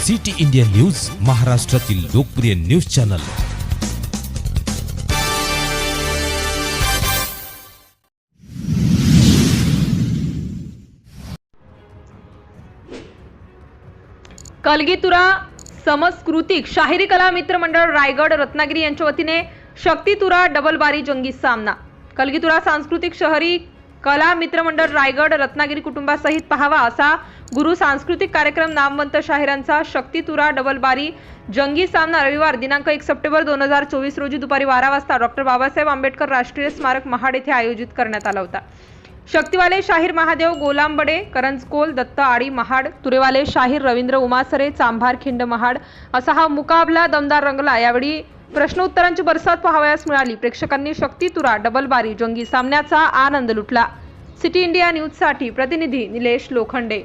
City India news, महाराष्ट्रातील लोकप्रिय news channel. कलगीतुरा सांस्कृतिक शाहिरी कला मित्र मंडळ रायगड रत्नागिरी यांच्या वतीने शक्तितुरा डबल बारी जंगी सामना। कलगीतुरा सांस्कृतिक शहरी कला मित्र मंडळ रायगड रत्नागिरी कुटुंबासहित पाहावा असा गुरु सांस्कृतिक कार्यक्रम नामवंत शाहिरांचा शक्तितुरा डबल बारी जंगी सामना रविवार दिनांक 1 सप्टेंबर 2024 रोजी दुपारी 12 वाजता डॉक्टर बाबासाहेब आंबेडकर राष्ट्रीय स्मारक महाड येथे आयोजित करण्यात आला होता। शक्तिवाले शाहीर महादेव गोलांबडे करंजकोल दत्त आडी महाड, तुरेवाले शाहीर रवींद्र उमासरे चांभार खिंड महाड असा हा मुकाबला दमदार रंगला। यावेळी प्रश्नोत्तरांची बरसात पाहावयास मिळाली। प्रेक्षकांनी शक्तितुरा डबल बारी जंगी सामन्याचा आनंद लुटला। सिटी इंडिया न्यूज साठी प्रतिनिधी निलेश लोखंडे।